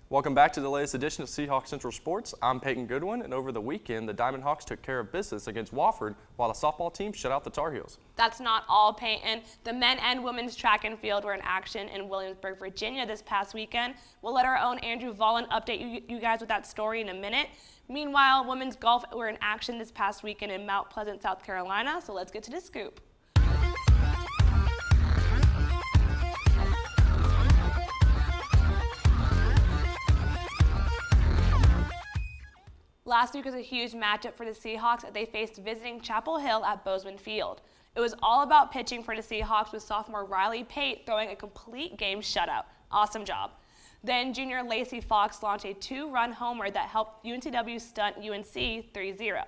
Welcome back to the latest edition of Seahawks Central Sports. I'm Payton Goodwin, and over the weekend, the Diamond Hawks took care of business against Wofford while the softball team shut out the Tar Heels. That's not all, Payton. The men and women's track and field were in action in Williamsburg, Virginia this past weekend. We'll let our own Andrew Vollen update you guys with that story in a minute. Meanwhile, women's golf were in action this past weekend in Mount Pleasant, South Carolina, so let's get to the scoop. Last week was a huge matchup for the Seahawks as they faced visiting Chapel Hill at Boseman Field. It was all about pitching for the Seahawks with sophomore Riley Payton throwing a complete game shutout. Awesome job. Then junior Lacey Fox launched a 2-run homer that helped UNCW stunt UNC 3-0.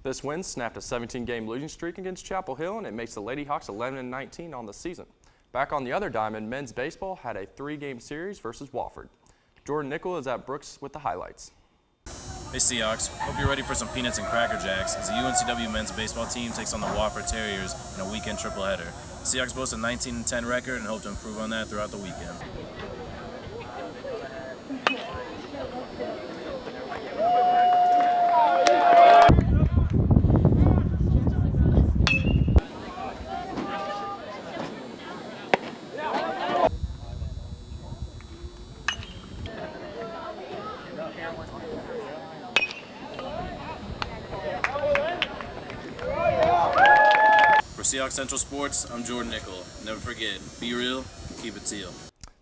This win snapped a 17-game losing streak against Chapel Hill, and it makes the Lady Hawks 11-19 on the season. Back on the other diamond, men's baseball had a 3-game series versus Wofford. Jourdan Nickel is at Brooks with the highlights. Hey Seahawks, hope you're ready for some peanuts and Cracker Jacks as the UNCW men's baseball team takes on the Wofford Terriers in a weekend triple-header. Seahawks boast a 19-10 record and hope to improve on that throughout the weekend. For Seahawks Central Sports, I'm Jourdan Nickel. Never forget, be real, keep it teal.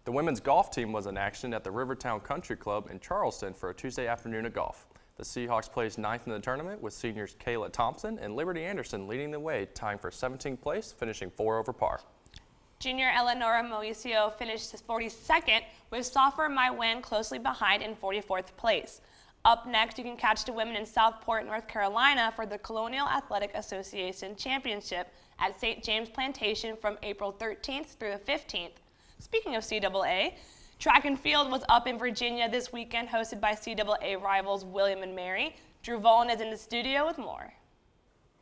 The women's golf team was in action at the Rivertown Country Club in Charleston for a Tuesday afternoon of golf. The Seahawks placed 9th in the tournament with seniors Kayla Thompson and Liberty Anderson leading the way, tying for 17th place, finishing 4 over par. Junior Eleonora Moisio finished 42nd, with sophomore Mai Wen closely behind in 44th place. Up next, you can catch the women in Southport, North Carolina for the Colonial Athletic Association Championship at St. James Plantation from April 13th through the 15th. Speaking of CAA, track and field was up in Virginia this weekend, hosted by CAA rivals William and Mary. Drew Vollen is in the studio with more.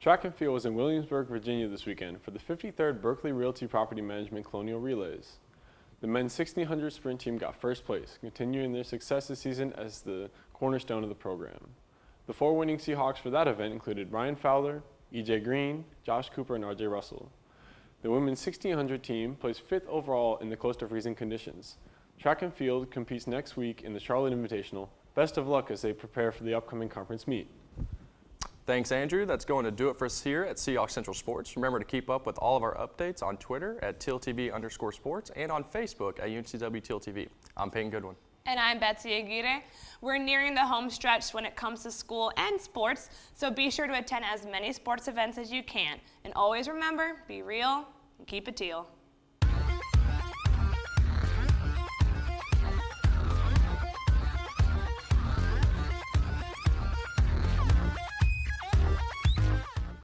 Track and field was in Williamsburg, Virginia this weekend for the 53rd Berkeley Realty Property Management Colonial Relays. The men's 1600 sprint team got first place, continuing their success this season as the cornerstone of the program. The 4 winning Seahawks for that event included Ryan Fowler, EJ Green, Josh Cooper, and RJ Russell. The women's 1600 team placed 5th overall in the close to freezing conditions. Track and field competes next week in the Charlotte Invitational. Best of luck as they prepare for the upcoming conference meet. Thanks, Andrew. That's going to do it for us here at Seahawks Central Sports. Remember to keep up with all of our updates on Twitter at TealTV_sports and on Facebook at UNCW TealTV. I'm Payton Goodwin. And I'm Betsy Aguirre. We're nearing the home stretch when it comes to school and sports, so be sure to attend as many sports events as you can. And always remember, be real and keep it teal.